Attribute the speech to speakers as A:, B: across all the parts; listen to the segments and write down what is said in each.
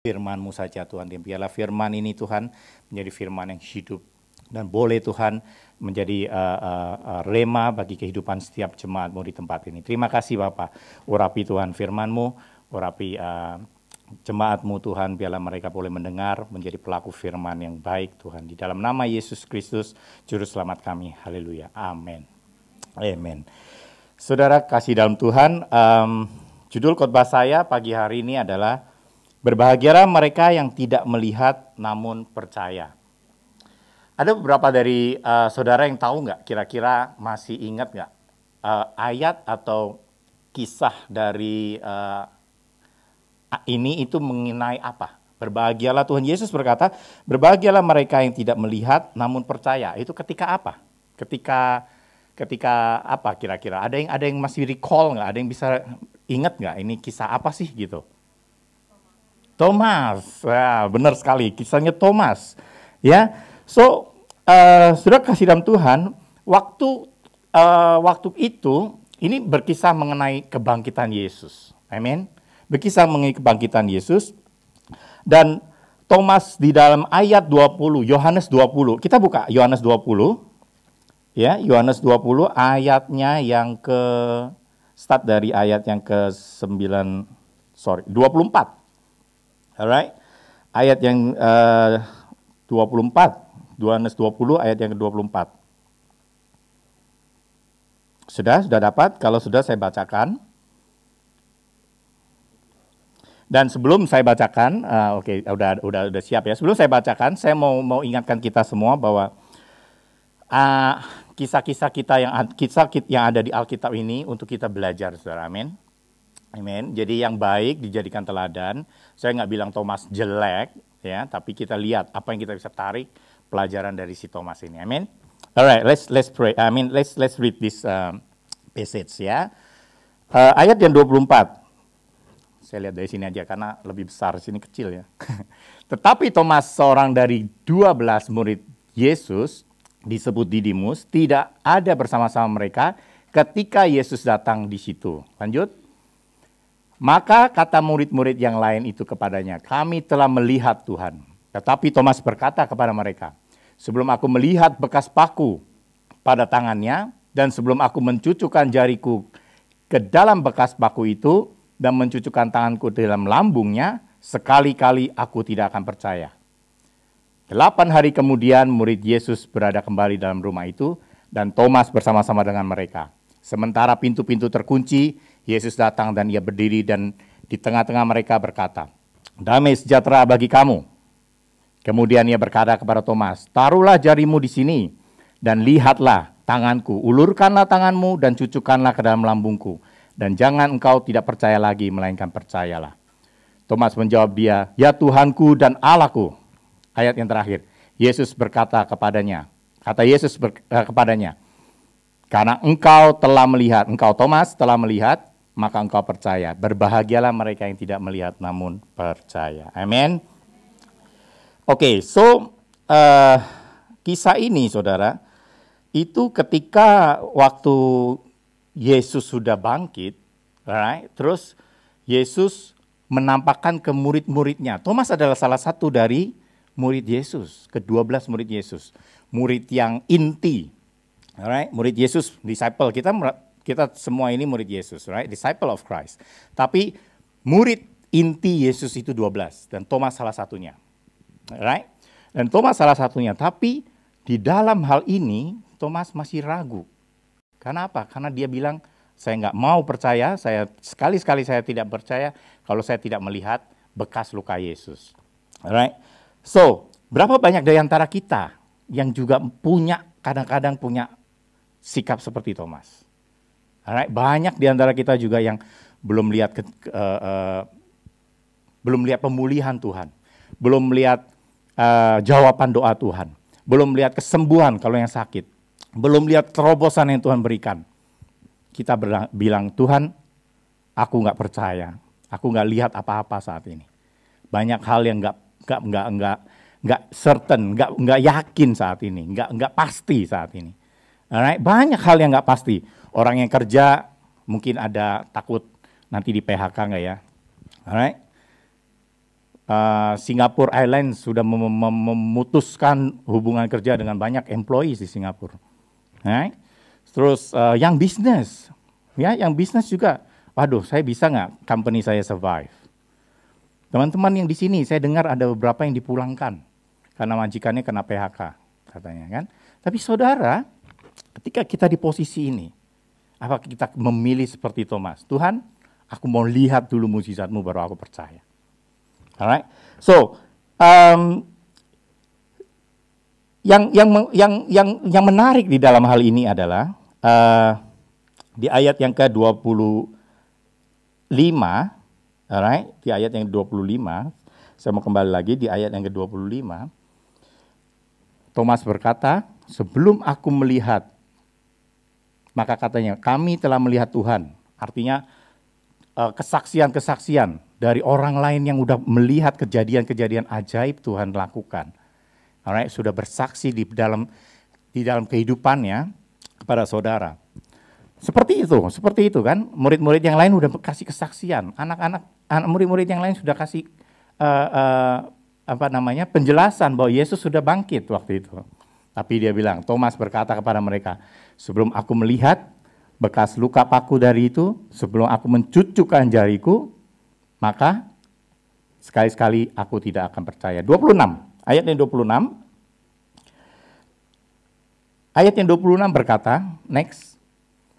A: firman-Mu saja Tuhan. Dan biarlah firman ini Tuhan menjadi firman yang hidup. Dan boleh Tuhan menjadi rema bagi kehidupan setiap jemaat-Mu di tempat ini. Terima kasih Bapak. Urapi Tuhan firman-Mu, urapi jemaat-Mu Tuhan, biarlah mereka boleh mendengar, menjadi pelaku firman yang baik Tuhan. Di dalam nama Yesus Kristus, Juru Selamat kami. Haleluya. Amin. Amin. Saudara kasih dalam Tuhan, judul khotbah saya pagi hari ini adalah berbahagialah mereka yang tidak melihat namun percaya. Ada beberapa dari saudara yang tahu nggak, kira-kira masih ingat nggak ayat atau kisah dari ini itu mengenai apa? Berbahagialah, Tuhan Yesus berkata, berbahagialah mereka yang tidak melihat namun percaya. Itu ketika apa? Ketika apa kira-kira? Ada yang masih recall nggak? Ada yang bisa ingat nggak? Ini kisah apa sih gitu? Thomas, benar sekali, kisahnya Thomas. Ya, so saudara kasih dalam Tuhan, waktu itu ini berkisah mengenai kebangkitan Yesus. Amin. Berkisah mengenai kebangkitan Yesus. Dan Thomas di dalam ayat 20, Yohanes 20. Kita buka Yohanes 20. Ya, Yohanes 20 ayatnya yang start dari ayat yang ke-24. Alright. Ayat yang 24. Yohanes 20 ayat yang ke-24. Sudah dapat? Kalau sudah saya bacakan. Dan sebelum saya bacakan, udah siap ya. Sebelum saya bacakan, saya mau ingatkan kita semua bahwa kisah-kisah yang ada di Alkitab ini untuk kita belajar, saudara. Amin. Amin. Jadi yang baik dijadikan teladan. Saya nggak bilang Thomas jelek, ya, tapi kita lihat apa yang kita bisa tarik pelajaran dari si Thomas ini. Amin. Alright, let's pray. Let's read this passage ya. Ayat yang 24. Saya lihat dari sini aja karena lebih besar, sini kecil ya. Tetapi Thomas, seorang dari 12 murid Yesus, disebut Didimus, tidak ada bersama-sama mereka ketika Yesus datang di situ. Lanjut. Maka kata murid-murid yang lain itu kepadanya, kami telah melihat Tuhan. Tetapi Thomas berkata kepada mereka, sebelum aku melihat bekas paku pada tangannya, dan sebelum aku mencucukkan jariku ke dalam bekas paku itu, dan mencucukkan tanganku di dalam lambungnya, sekali-kali aku tidak akan percaya. 8 hari kemudian murid Yesus berada kembali dalam rumah itu, dan Thomas bersama-sama dengan mereka. Sementara pintu-pintu terkunci, Yesus datang dan ia berdiri dan di tengah-tengah mereka berkata, damai sejahtera bagi kamu. Kemudian ia berkata kepada Thomas, taruhlah jarimu di sini dan lihatlah tanganku, ulurkanlah tanganmu dan cucukkanlah ke dalam lambungku. Dan jangan engkau tidak percaya lagi, melainkan percayalah. Thomas menjawab dia, ya Tuhanku dan Allahku. Ayat yang terakhir, Yesus berkata kepadanya, kepadanya, karena engkau telah melihat, engkau Thomas telah melihat, maka engkau percaya. Berbahagialah mereka yang tidak melihat namun percaya. Amin. Oke, so kisah ini saudara, itu ketika waktu Yesus sudah bangkit, right? Terus Yesus menampakkan ke murid-muridnya. Thomas adalah salah satu dari murid Yesus, ke-12 murid Yesus. Murid yang inti, right? Murid Yesus, disciple, kita semua ini murid Yesus, right? Disciple of Christ. Tapi murid inti Yesus itu 12, dan Thomas salah satunya. Right? Dan Thomas salah satunya, tapi di dalam hal ini Thomas masih ragu. Karena apa? Karena dia bilang, saya nggak mau percaya, saya sekali-sekali saya tidak percaya kalau saya tidak melihat bekas luka Yesus. Alright? So, berapa banyak dari antara kita yang juga kadang-kadang punya sikap seperti Thomas? Alright? Banyak di antara kita juga yang belum lihat pemulihan Tuhan, belum melihat jawaban doa Tuhan, belum lihat kesembuhan kalau yang sakit, belum lihat terobosan yang Tuhan berikan. Kita bilang, Tuhan, aku nggak percaya, aku nggak lihat apa-apa saat ini. Banyak hal yang nggak certain, nggak yakin saat ini, nggak pasti saat ini. Alright? Banyak hal yang nggak pasti. Orang yang kerja mungkin ada takut nanti di PHK nggak ya? Alright? Singapore Airlines sudah memutuskan hubungan kerja dengan banyak employees di Singapura. Right? Terus yang bisnis, ya, yang bisnis juga, waduh, saya bisa nggak company saya survive? Teman-teman yang di sini, saya dengar ada beberapa yang dipulangkan karena majikannya kena PHK, katanya kan. Tapi saudara, ketika kita di posisi ini, apa kita memilih seperti Thomas? Tuhan, aku mau lihat dulu mukjizat-Mu baru aku percaya. Alright, so yang menarik di dalam hal ini adalah di ayat yang ke-25, alright, di ayat yang ke-25, saya mau kembali lagi di ayat yang ke-25. Thomas berkata, sebelum aku melihat, maka katanya, kami telah melihat Tuhan. Artinya kesaksian-kesaksian dari orang lain yang udah melihat kejadian-kejadian ajaib Tuhan lakukan. Alright, sudah bersaksi di dalam kehidupannya kepada saudara. Seperti itu kan. Murid-murid yang lain udah kasih kesaksian. Murid-murid yang lain sudah kasih penjelasan bahwa Yesus sudah bangkit waktu itu. Tapi dia bilang, Thomas berkata kepada mereka, sebelum aku melihat bekas luka paku dari itu, sebelum aku mencucukkan jariku, maka sekali-sekali aku tidak akan percaya. 26, ayat yang 26. Ayat yang 26 berkata, next,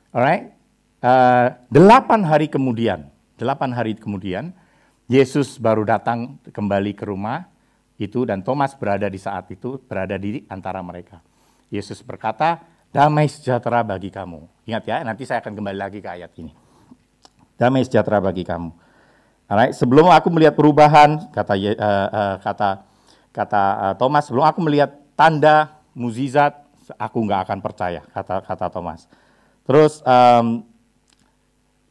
A: alright, 8 hari kemudian, Yesus baru datang kembali ke rumah itu, dan Thomas berada di antara mereka. Yesus berkata, damai sejahtera bagi kamu. Ingat ya, nanti saya akan kembali lagi ke ayat ini. Damai sejahtera bagi kamu. Alright, sebelum aku melihat perubahan, kata Thomas, sebelum aku melihat tanda mukjizat, aku nggak akan percaya, kata Thomas. Terus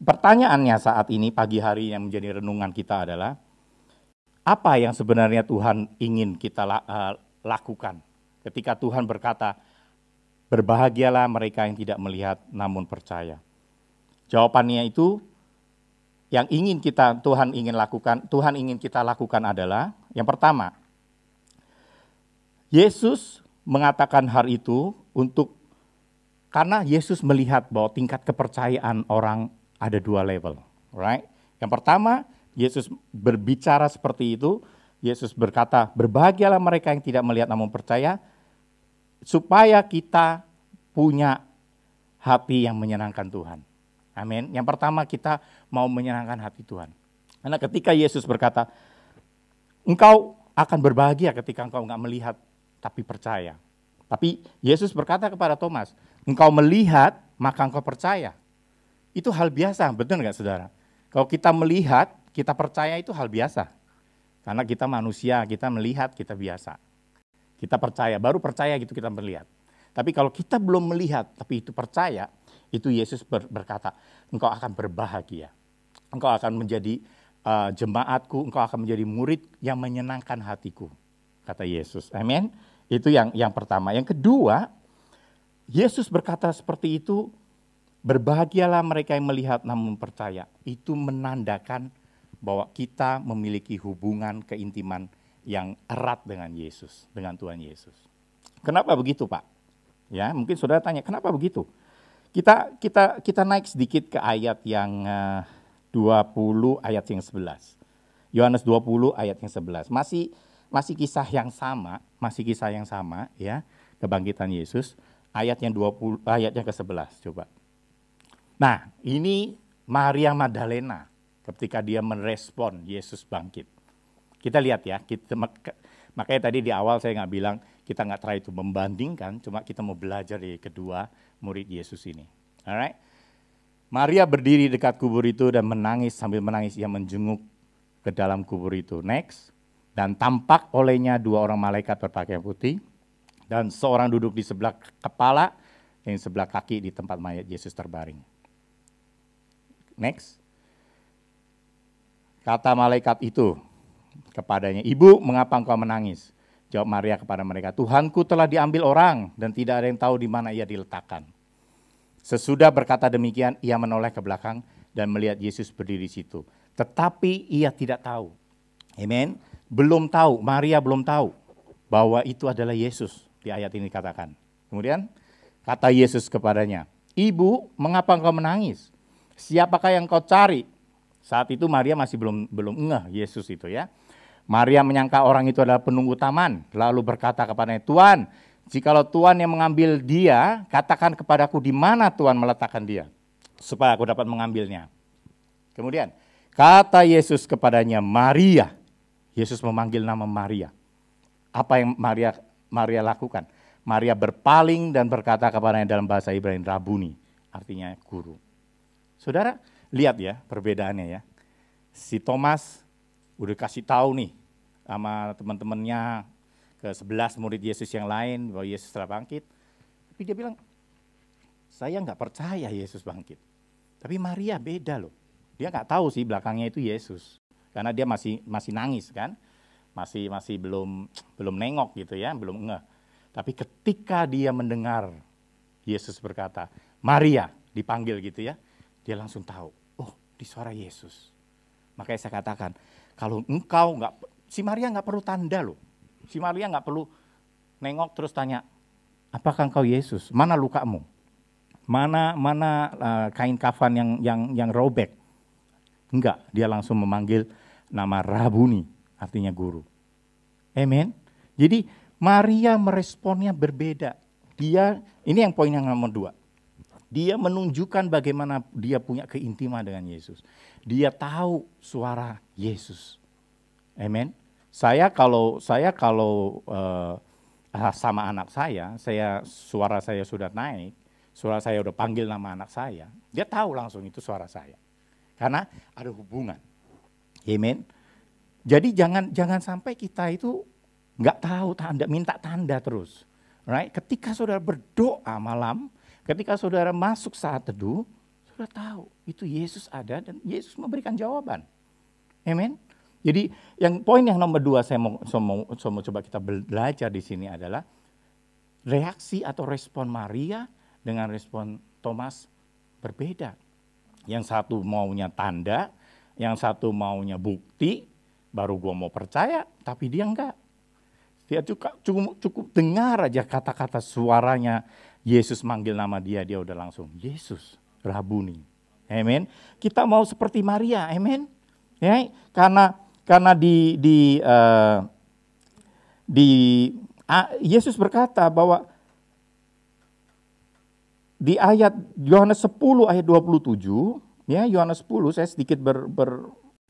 A: pertanyaannya saat ini, pagi hari yang menjadi renungan kita adalah, apa yang sebenarnya Tuhan ingin kita lakukan? Ketika Tuhan berkata, berbahagialah mereka yang tidak melihat namun percaya. Jawabannya itu, yang Tuhan ingin kita lakukan adalah, yang pertama, Yesus mengatakan hal itu karena Yesus melihat bahwa tingkat kepercayaan orang ada 2 level, right? Yang pertama, Yesus berbicara seperti itu, Yesus berkata, berbahagialah mereka yang tidak melihat namun percaya, supaya kita punya hati yang menyenangkan Tuhan. Amin. Yang pertama, kita mau menyenangkan hati Tuhan. Karena ketika Yesus berkata, engkau akan berbahagia ketika engkau enggak melihat tapi percaya. Tapi Yesus berkata kepada Thomas, engkau melihat maka engkau percaya. Itu hal biasa, betul enggak saudara? Kalau kita melihat, kita percaya itu hal biasa. Karena kita manusia, kita melihat, kita biasa. Kita percaya, baru percaya gitu kita melihat. Tapi kalau kita belum melihat, tapi itu percaya, itu Yesus berkata, engkau akan berbahagia. Engkau akan menjadi jemaatku, engkau akan menjadi murid yang menyenangkan hatiku, kata Yesus. Amin. Itu yang pertama. Yang kedua, Yesus berkata seperti itu, berbahagialah mereka yang melihat namun percaya. Itu menandakan bahwa kita memiliki hubungan keintiman yang erat dengan Yesus, dengan Tuhan Yesus. Kenapa begitu, Pak? Ya, mungkin saudara tanya, kenapa begitu? Kita naik sedikit ke ayat yang 20 ayat yang 11. Yohanes 20 ayat yang 11. Masih kisah yang sama ya, kebangkitan Yesus, ayat yang ke-11 coba. Nah, ini Maria Magdalena ketika dia merespon Yesus bangkit. Kita lihat ya, makanya tadi di awal saya nggak bilang kita nggak try itu membandingkan, cuma kita mau belajar dari kedua murid Yesus ini. Alright. Maria berdiri dekat kubur itu dan sambil menangis ia menjenguk ke dalam kubur itu. Next. Dan tampak olehnya 2 orang malaikat berpakaian putih dan seorang duduk di sebelah kepala dan di sebelah kaki di tempat mayat Yesus terbaring. Next. Kata malaikat itu kepadanya, "Ibu, mengapa engkau menangis?" Jawab Maria kepada mereka, "Tuhanku telah diambil orang dan tidak ada yang tahu di mana ia diletakkan." Sesudah berkata demikian, ia menoleh ke belakang dan melihat Yesus berdiri di situ. Tetapi ia tidak tahu. Amen. belum tahu, Maria belum tahu bahwa itu adalah Yesus, di ayat ini katakan. Kemudian kata Yesus kepadanya, "Ibu, mengapa engkau menangis? Siapakah yang kau cari?" Saat itu Maria masih belum ngeh Yesus itu ya. Maria menyangka orang itu adalah penunggu taman, lalu berkata kepadanya, "Tuan, jikalau Tuhan yang mengambil dia, katakan kepadaku di mana Tuhan meletakkan dia, supaya aku dapat mengambilnya." Kemudian kata Yesus kepadanya, "Maria." Yesus memanggil nama Maria. Apa yang Maria lakukan? Maria berpaling dan berkata kepadanya dalam bahasa Ibrani, "Rabuni," artinya guru. Saudara, lihat ya perbedaannya ya. Si Thomas udah kasih tahu nih sama teman-temannya, ke-11 murid Yesus yang lain bahwa Yesus telah bangkit. Tapi dia bilang, "Saya nggak percaya Yesus bangkit." Tapi Maria beda loh. Dia nggak tahu sih belakangnya itu Yesus. Karena dia masih nangis kan, masih belum nengok gitu ya, belum ngeh. Tapi ketika dia mendengar Yesus berkata, "Maria," dipanggil gitu ya, dia langsung tahu, oh di suara Yesus. Makanya saya katakan, kalau engkau si Maria nggak perlu tanda loh, si Maria nggak perlu nengok terus tanya, "Apakah engkau Yesus? Mana lukamu? Mana kain kafan yang robek?" Enggak, dia langsung memanggil nama Rabuni, artinya guru. Amen. Jadi Maria meresponnya berbeda. Ini yang poin yang nomor 2. Dia menunjukkan bagaimana dia punya keintiman dengan Yesus. Dia tahu suara Yesus. Amen. Saya kalau sama anak suara saya sudah naik, suara saya udah panggil nama anak saya, dia tahu langsung itu suara saya. Karena ada hubungan. Amen. Jadi jangan sampai kita itu nggak tahu tanda, minta tanda terus. Right? Ketika saudara berdoa malam, ketika saudara masuk saat teduh, saudara tahu itu Yesus ada dan Yesus memberikan jawaban. Amen. Jadi poin yang nomor 2 saya mau coba kita belajar di sini adalah reaksi atau respon Maria dengan respon Thomas berbeda. Yang satu maunya tanda, yang satu maunya bukti, baru gua mau percaya, tapi dia enggak. Dia cukup dengar aja kata-kata suaranya Yesus manggil nama dia udah langsung, Yesus, Rabuni. Amen. Kita mau seperti Maria, amen. Ya, karena Yesus berkata bahwa di ayat Yohanes 10 ayat 27, ya Yohanes 10, saya sedikit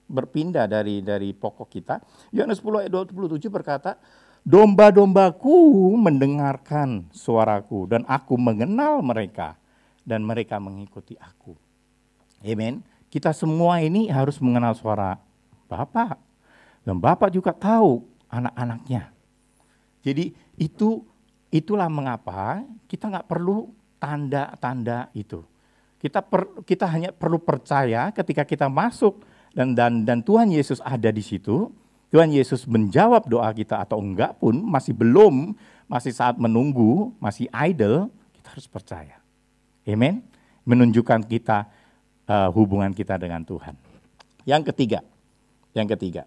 A: berpindah dari pokok kita. Yohanes 10 ayat 27 berkata, "Domba-dombaku mendengarkan suaraku dan aku mengenal mereka dan mereka mengikuti aku." Amen. Kita semua ini harus mengenal suara Bapa. Dan Bapa juga tahu anak-anaknya. Jadi itulah mengapa kita nggak perlu tanda-tanda itu. Kita hanya perlu percaya ketika kita masuk dan Tuhan Yesus ada di situ. Tuhan Yesus menjawab doa kita atau enggak pun, masih saat menunggu, masih idle, kita harus percaya. Amen. Menunjukkan kita hubungan kita dengan Tuhan. Yang ketiga,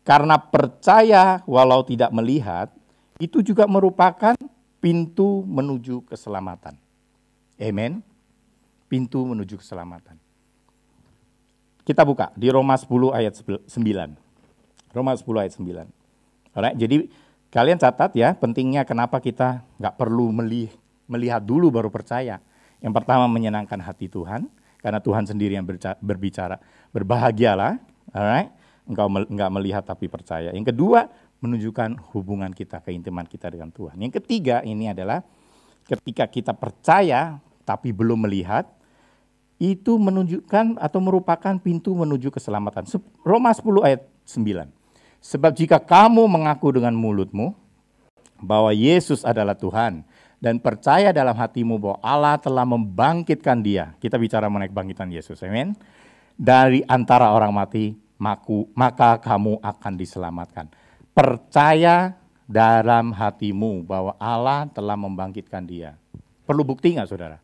A: karena percaya walau tidak melihat, itu juga merupakan pintu menuju keselamatan. Amen. Pintu menuju keselamatan. Kita buka di Roma 10 ayat 9. Roma 10 ayat 9. Alright, jadi kalian catat ya, pentingnya kenapa kita nggak perlu melihat dulu baru percaya. Yang pertama, menyenangkan hati Tuhan, karena Tuhan sendiri yang berbicara. Berbahagialah, alright, engkau nggak melihat tapi percaya. Yang kedua, menunjukkan hubungan kita, keintiman kita dengan Tuhan. Yang ketiga ini adalah ketika kita percaya tapi belum melihat, itu menunjukkan atau merupakan pintu menuju keselamatan. Roma 10 ayat 9. Sebab jika kamu mengaku dengan mulutmu bahwa Yesus adalah Tuhan dan percaya dalam hatimu bahwa Allah telah membangkitkan dia, kita bicara mengenai kebangkitan Yesus, amin, dari antara orang mati, maka kamu akan diselamatkan. Percaya dalam hatimu bahwa Allah telah membangkitkan dia. Perlu bukti nggak, saudara?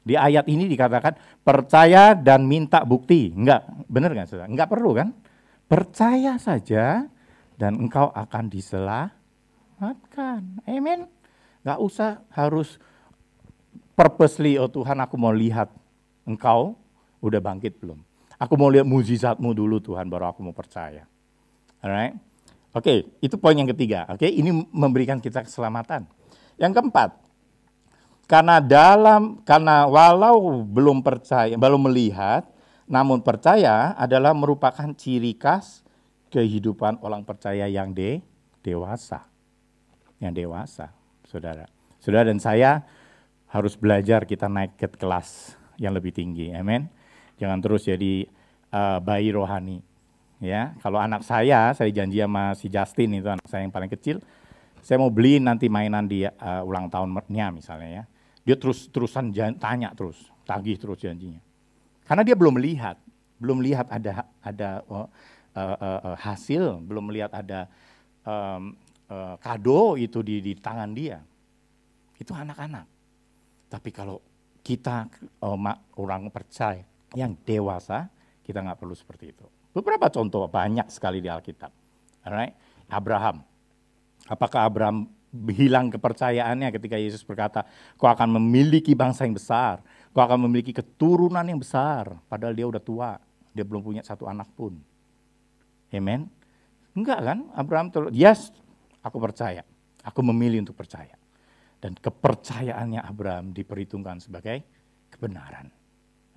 A: Di ayat ini dikatakan percaya dan minta bukti. Enggak, benar nggak, saudara? Enggak perlu kan? Percaya saja dan engkau akan diselamatkan. Amin. Gak usah harus purposely, oh Tuhan aku mau lihat engkau udah bangkit belum. Aku mau lihat mujizatmu dulu Tuhan, baru aku mau percaya. Alright? Oke, itu poin yang ketiga. Oke, ini memberikan kita keselamatan. Yang keempat, karena walau belum percaya, belum melihat, namun percaya adalah merupakan ciri khas kehidupan orang percaya yang dewasa. Yang dewasa, saudara. Saudara dan saya harus belajar kita naik ke kelas yang lebih tinggi. Amin. Jangan terus jadi bayi rohani. Ya, kalau anak saya janji sama si Justin, itu anak saya yang paling kecil, saya mau beli nanti mainan di ulang tahunnya misalnya ya. Dia terusan tanya terus, tagih terus janjinya. Karena dia belum melihat ada hasil, belum melihat ada kado itu di tangan dia. Itu anak-anak. Tapi kalau kita orang percaya yang dewasa, kita nggak perlu seperti itu. Beberapa contoh banyak sekali di Alkitab. Alright? Abraham. Apakah Abraham hilang kepercayaannya ketika Yesus berkata, kau akan memiliki bangsa yang besar, kau akan memiliki keturunan yang besar, padahal dia udah tua, dia belum punya satu anak pun. Amen? Enggak kan? Abraham yes, aku percaya, aku memilih untuk percaya. Dan kepercayaannya Abraham diperhitungkan sebagai kebenaran.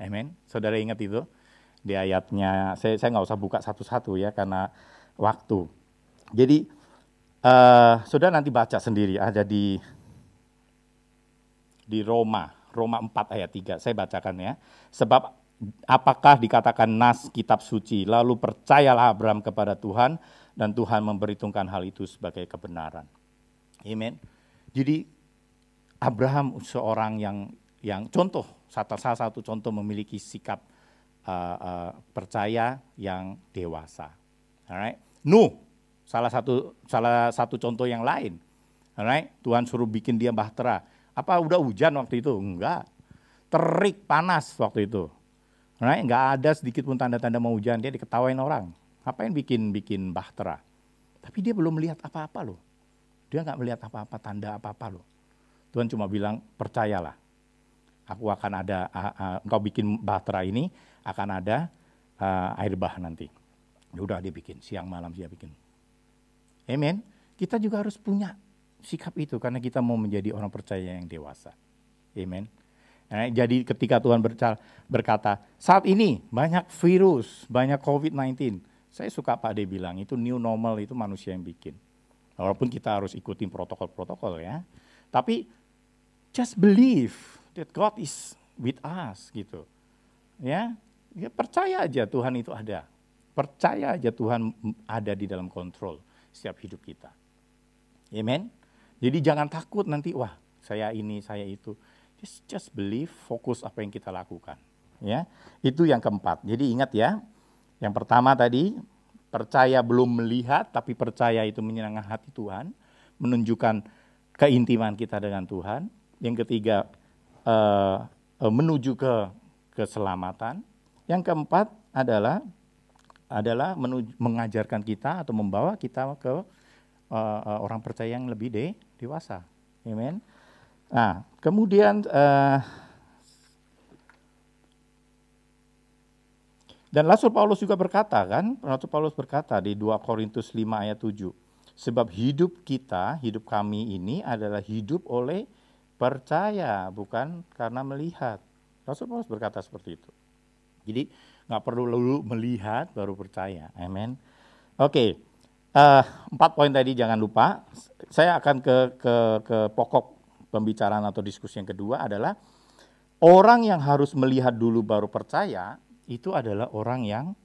A: Amen? Saudara ingat itu? Di ayatnya, saya nggak usah buka satu-satu ya, karena waktu. Jadi, saudara nanti baca sendiri, ada di Roma 4 ayat 3, saya bacakan ya. Sebab apakah dikatakan nas kitab suci, lalu percayalah Abraham kepada Tuhan, dan Tuhan memperhitungkan hal itu sebagai kebenaran. Amen. Jadi Abraham seorang yang contoh, salah satu contoh memiliki sikap percaya yang dewasa. Alright. Nuh, salah satu contoh yang lain. Alright. Tuhan suruh bikin dia bahtera. Apa udah hujan waktu itu? Enggak. Terik panas waktu itu. Alright. Enggak ada sedikit pun tanda-tanda mau hujan, dia diketawain orang. Ngapain bikin bahtera? Tapi dia belum melihat apa-apa loh. Dia enggak melihat apa-apa, tanda apa-apa loh. Tuhan cuma bilang, percayalah. Aku akan ada, engkau bikin bahtera ini, akan ada air bah nanti. Udah dia bikin, siang malam dia bikin. Amen. Kita juga harus punya sikap itu, karena kita mau menjadi orang percaya yang dewasa. Amen. Nah, jadi ketika Tuhan berkata, saat ini banyak virus, banyak COVID-19. Saya suka Pak De bilang, itu new normal, itu manusia yang bikin. Walaupun kita harus ikutin protokol-protokol ya. Tapi just believe that God is with us gitu. Ya, percaya aja Tuhan itu ada. Percaya aja Tuhan ada di dalam kontrol setiap hidup kita. Amen. Jadi jangan takut nanti, wah saya ini, saya itu. Just believe, fokus apa yang kita lakukan. Ya, itu yang keempat. Jadi ingat ya, yang pertama tadi, percaya belum melihat, tapi percaya itu menyenangkan hati Tuhan, menunjukkan keintiman kita dengan Tuhan. Yang ketiga, menuju ke keselamatan. Yang keempat adalah mengajarkan kita atau membawa kita ke orang percaya yang lebih dewasa. Amen. Nah, kemudian dan Rasul Paulus juga berkata kan, Rasul Paulus berkata di 2 Korintus 5 ayat 7, sebab hidup kami ini adalah hidup oleh percaya, bukan karena melihat. Rasul Paulus berkata seperti itu. Jadi nggak perlu lalu melihat baru percaya. Amen. Oke, 4 poin tadi jangan lupa. Saya akan ke pokok pembicaraan atau diskusi yang kedua adalah orang yang harus melihat dulu baru percaya itu adalah orang yang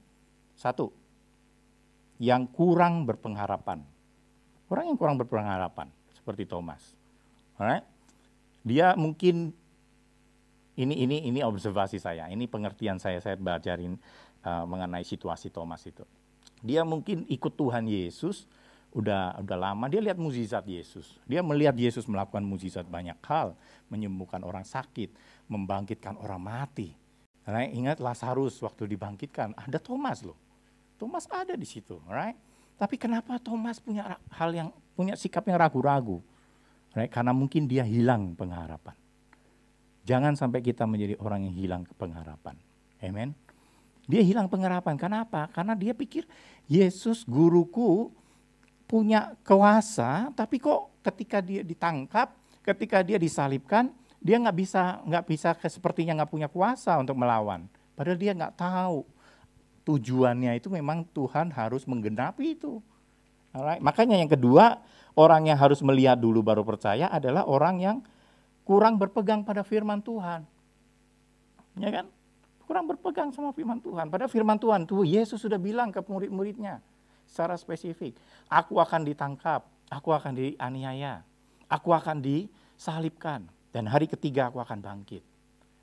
A: satu, yang kurang berpengharapan. Orang yang kurang berpengharapan seperti Thomas. Alright? Dia mungkin ini observasi saya, ini pengertian saya belajarin mengenai situasi Thomas itu. Dia mungkin ikut Tuhan Yesus udah lama, dia lihat mukjizat Yesus. Dia melihat Yesus melakukan mukjizat banyak hal, menyembuhkan orang sakit, membangkitkan orang mati. Karena ingat Lazarus waktu dibangkitkan, ada Thomas loh. Thomas ada di situ, right? Tapi kenapa Thomas punya sikap yang ragu-ragu? Right? Karena mungkin dia hilang pengharapan. Jangan sampai kita menjadi orang yang hilang pengharapan. Amen. Dia hilang pengharapan. Kenapa? Karena dia pikir Yesus guruku punya kuasa, tapi kok ketika dia ditangkap, ketika dia disalibkan, dia nggak bisa sepertinya nggak punya kuasa untuk melawan. Padahal dia nggak tahu tujuannya itu memang Tuhan harus menggenapi itu. Alright. Makanya yang kedua, orang yang harus melihat dulu baru percaya adalah orang yang kurang berpegang pada firman Tuhan. Ya kan? Kurang berpegang sama firman Tuhan. Padahal firman Tuhan tuh Yesus sudah bilang ke murid-muridnya secara spesifik, aku akan ditangkap, aku akan dianiaya, aku akan disalibkan, dan hari ketiga aku akan bangkit.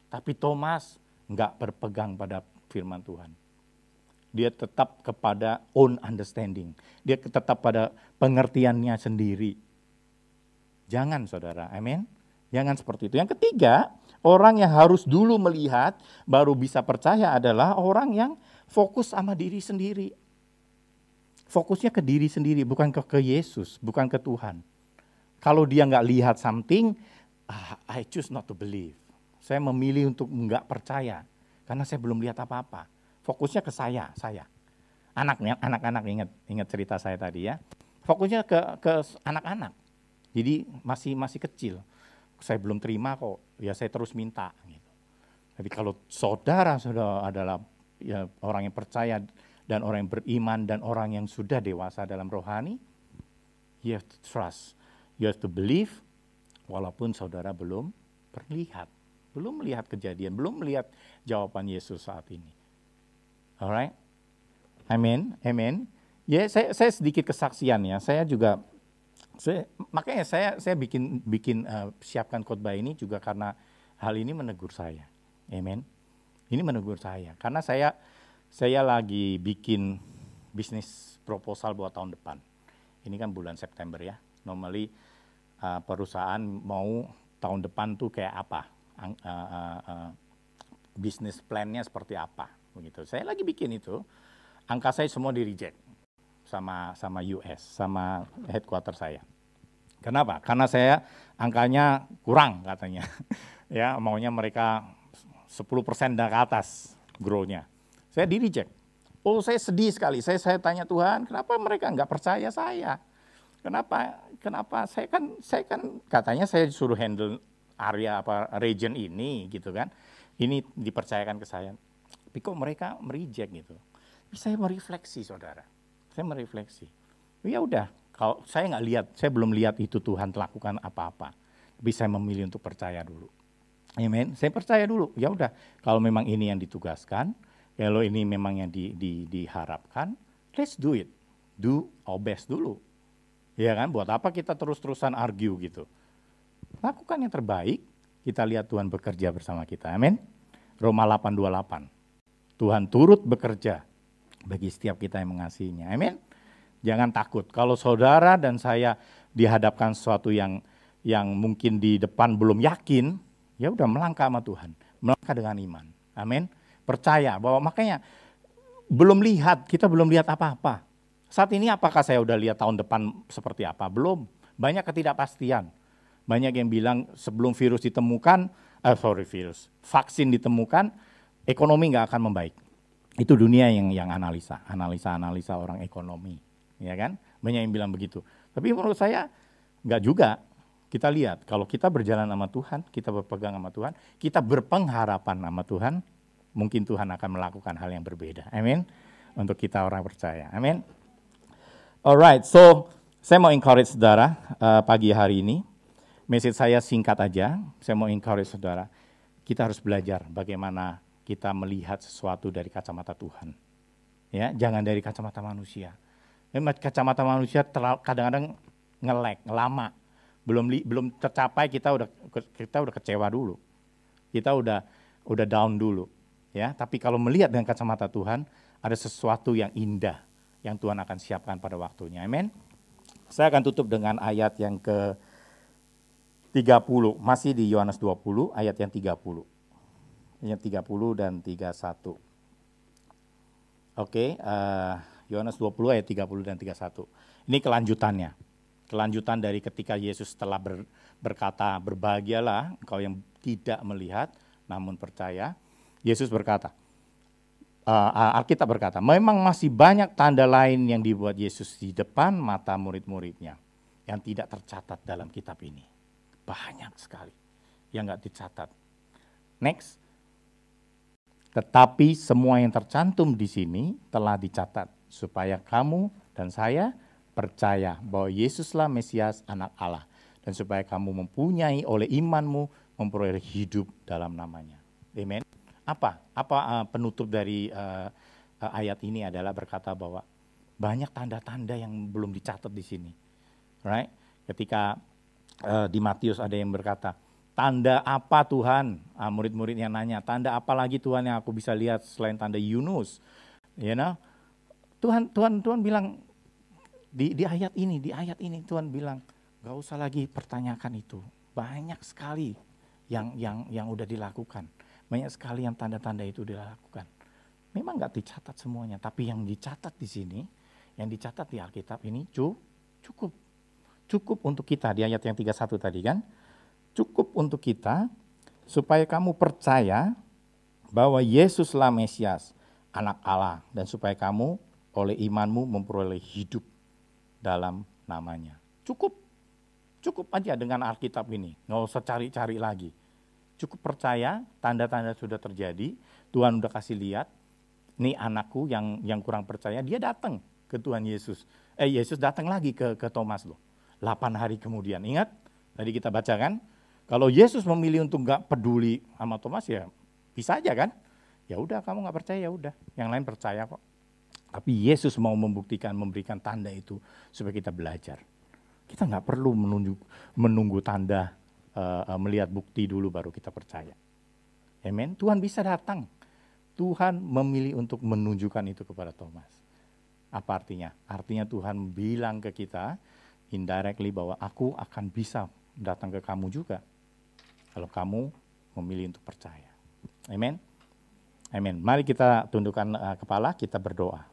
A: Tapi Thomas enggak berpegang pada firman Tuhan. Dia tetap kepada own understanding. Dia tetap pada pengertiannya sendiri. Jangan saudara, amin. Jangan seperti itu. Yang ketiga, orang yang harus dulu melihat baru bisa percaya adalah orang yang fokus sama diri sendiri. Fokusnya ke diri sendiri, bukan ke Yesus, bukan ke Tuhan. Kalau dia nggak lihat something, I choose not to believe. Saya memilih untuk nggak percaya, karena saya belum lihat apa-apa. Fokusnya ke saya. Anak-anak ingat cerita saya tadi ya. Fokusnya ke anak-anak. Jadi masih kecil. Saya belum terima kok, ya saya terus minta. Gitu. Tapi kalau saudara adalah ya, orang yang percaya dan orang yang beriman dan orang yang sudah dewasa dalam rohani, you have to trust, you have to believe, walaupun saudara belum melihat kejadian, belum melihat jawaban Yesus saat ini. Alright, amin, amin. Ya, saya sedikit kesaksian ya. Makanya saya bikin siapkan khotbah ini juga karena hal ini menegur saya. Amen. Ini menegur saya karena saya lagi bikin bisnis proposal buat tahun depan. Ini kan bulan September ya. Normally perusahaan mau tahun depan tuh kayak apa? Bisnis plan-nya seperti apa? Begitu. Saya lagi bikin itu. Angka saya semua di-reject sama US, sama headquarter saya. Kenapa? Karena saya angkanya kurang katanya. Ya, maunya mereka 10% dan ke atas grow-nya. Saya di-reject. Oh, saya sedih sekali. Saya tanya Tuhan, kenapa mereka nggak percaya saya? Kenapa saya kan katanya saya disuruh handle region ini gitu kan. Ini dipercayakan ke saya. Tapi kok mereka mereject gitu. Tapi saya merefleksi, saudara. Saya merefleksi. Ya udah, kalau saya nggak lihat, saya belum lihat itu Tuhan lakukan apa-apa. Tapi saya memilih untuk percaya dulu. Amen. Saya percaya dulu. Ya udah, kalau memang ini yang ditugaskan, kalau ini memang yang diharapkan, let's do it. Do our best dulu. Ya kan? Buat apa kita terus-terusan argue gitu? Lakukan yang terbaik. Kita lihat Tuhan bekerja bersama kita. Amin. Roma 8:28. Tuhan turut bekerja bagi setiap kita yang mengasihinya. Amin. Jangan takut. Kalau saudara dan saya dihadapkan sesuatu yang mungkin di depan belum yakin, ya udah melangkah sama Tuhan. Melangkah dengan iman. Amin. Percaya bahwa makanya kita belum lihat apa-apa. Saat ini apakah saya udah lihat tahun depan seperti apa? Belum. Banyak ketidakpastian. Banyak yang bilang sebelum vaksin ditemukan, ekonomi nggak akan membaik. Itu dunia yang analisa orang ekonomi. Ya kan? Banyak yang bilang begitu. Tapi menurut saya enggak juga. Kita lihat kalau kita berjalan sama Tuhan, kita berpegang sama Tuhan, kita berpengharapan sama Tuhan, mungkin Tuhan akan melakukan hal yang berbeda. Amin. Untuk kita orang percaya. Amin. Alright, so saya mau encourage saudara pagi hari ini. Message saya singkat aja. Saya mau encourage saudara. Kita harus belajar bagaimana kita melihat sesuatu dari kacamata Tuhan. Ya, jangan dari kacamata manusia. Kacamata manusia kadang-kadang lama, belum tercapai kita udah kecewa dulu, kita udah down dulu, ya. Tapi kalau melihat dengan kacamata Tuhan, ada sesuatu yang indah yang Tuhan akan siapkan pada waktunya. Amin. Saya akan tutup dengan ayat yang ke 30, masih di Yohanes 20, ayat yang 30. Ayat 30 dan 31. Oke, Yohanes 20 ayat 30 dan 31. Ini kelanjutannya. Kelanjutan dari ketika Yesus telah berkata, berbahagialah engkau yang tidak melihat namun percaya. Yesus berkata, Alkitab berkata, memang masih banyak tanda lain yang dibuat Yesus di depan mata murid-muridnya yang tidak tercatat dalam kitab ini. Banyak sekali yang nggak dicatat. Next. Tetapi semua yang tercantum di sini telah dicatat supaya kamu dan saya percaya bahwa Yesuslah Mesias, Anak Allah, dan supaya kamu mempunyai oleh imanmu memperoleh hidup dalam namanya. Amen. Apa penutup dari ayat ini adalah berkata bahwa banyak tanda-tanda yang belum dicatat di sini. Right? Ketika di Matius ada yang berkata, tanda apa Tuhan? Murid-murid yang nanya, tanda apa lagi Tuhan yang aku bisa lihat selain tanda Yunus? You know? Tuhan bilang di ayat ini Tuhan bilang, gak usah lagi pertanyakan itu. Banyak sekali yang udah dilakukan. Banyak sekali yang tanda-tanda itu dilakukan. Memang gak dicatat semuanya, tapi yang dicatat di sini, yang dicatat di Alkitab ini cukup. Cukup untuk kita, di ayat yang 31 tadi kan. Cukup untuk kita, supaya kamu percaya bahwa Yesuslah Mesias, Anak Allah, dan supaya kamu oleh imanmu memperoleh hidup dalam namanya. Cukup aja dengan Alkitab ini, nggak usah cari-cari lagi. Cukup percaya, tanda-tanda sudah terjadi, Tuhan udah kasih lihat, nih anakku yang kurang percaya, dia datang ke Tuhan Yesus. Yesus datang lagi ke Thomas loh, 8 hari kemudian. Ingat, tadi kita baca kan, kalau Yesus memilih untuk nggak peduli sama Thomas ya bisa aja kan, ya udah kamu nggak percaya ya udah, yang lain percaya kok. Tapi Yesus mau memberikan tanda itu supaya kita belajar. Kita nggak perlu menunggu tanda, melihat bukti dulu baru kita percaya. Amen. Tuhan bisa datang. Tuhan memilih untuk menunjukkan itu kepada Thomas. Apa artinya? Artinya Tuhan bilang ke kita indirectly bahwa aku akan bisa datang ke kamu juga kalau kamu memilih untuk percaya. Amen. Amen. Mari kita tundukkan kepala, kita berdoa.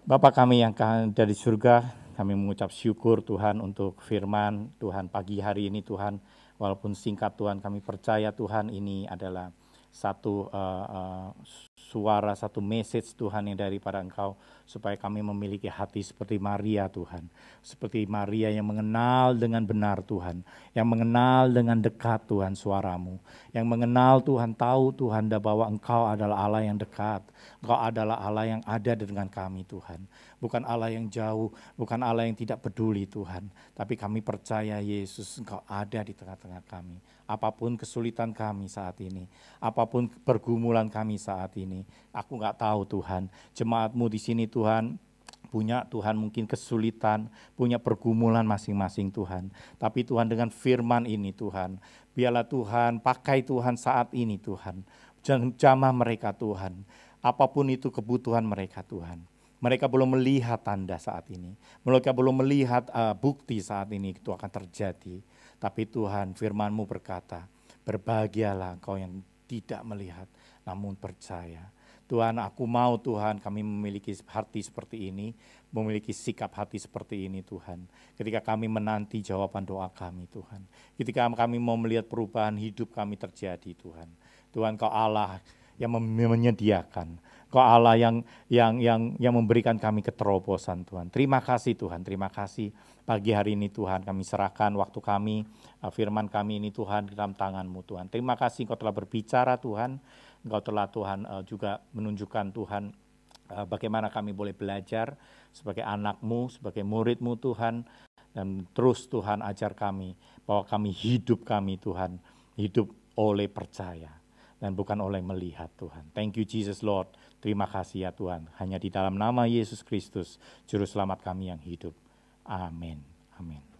A: Bapa kami yang ada di surga, kami mengucap syukur Tuhan untuk firman Tuhan pagi hari ini Tuhan. Walaupun singkat Tuhan, kami percaya Tuhan ini adalah satu suara, satu message Tuhan yang daripada Engkau, supaya kami memiliki hati seperti Maria Tuhan, seperti Maria yang mengenal dengan benar Tuhan, yang mengenal dengan dekat Tuhan suaramu, yang mengenal Tuhan, tahu Tuhan bahwa Engkau adalah Allah yang dekat, Engkau adalah Allah yang ada dengan kami Tuhan, bukan Allah yang jauh, bukan Allah yang tidak peduli Tuhan, tapi kami percaya Yesus Engkau ada di tengah-tengah kami. Apapun kesulitan kami saat ini, apapun pergumulan kami saat ini, aku nggak tahu Tuhan, jemaat-Mu di sini Tuhan, punya Tuhan mungkin kesulitan, punya pergumulan masing-masing Tuhan. Tapi Tuhan dengan firman ini Tuhan, biarlah Tuhan pakai Tuhan saat ini Tuhan, jamah mereka Tuhan, apapun itu kebutuhan mereka Tuhan. Mereka belum melihat tanda saat ini, mereka belum melihat bukti saat ini itu akan terjadi. Tapi Tuhan, firman-Mu berkata, berbahagialah engkau yang tidak melihat, namun percaya. Tuhan, aku mau Tuhan kami memiliki hati seperti ini, memiliki sikap hati seperti ini Tuhan. Ketika kami menanti jawaban doa kami Tuhan. Ketika kami mau melihat perubahan hidup kami terjadi Tuhan. Tuhan, Kau Allah yang menyediakan. Kau Allah yang memberikan kami keterobosan Tuhan. Terima kasih Tuhan, terima kasih. Pagi hari ini Tuhan kami serahkan waktu kami, firman kami ini Tuhan dalam tangan-Mu Tuhan. Terima kasih Engkau telah berbicara Tuhan, Engkau telah Tuhan juga menunjukkan Tuhan bagaimana kami boleh belajar sebagai anak-Mu, sebagai murid-Mu Tuhan. Dan terus Tuhan ajar kami bahwa kami hidup Tuhan, hidup oleh percaya dan bukan oleh melihat Tuhan. Thank you Jesus Lord, terima kasih ya Tuhan. Hanya di dalam nama Yesus Kristus, Juru Selamat kami yang hidup. Amin. Amin.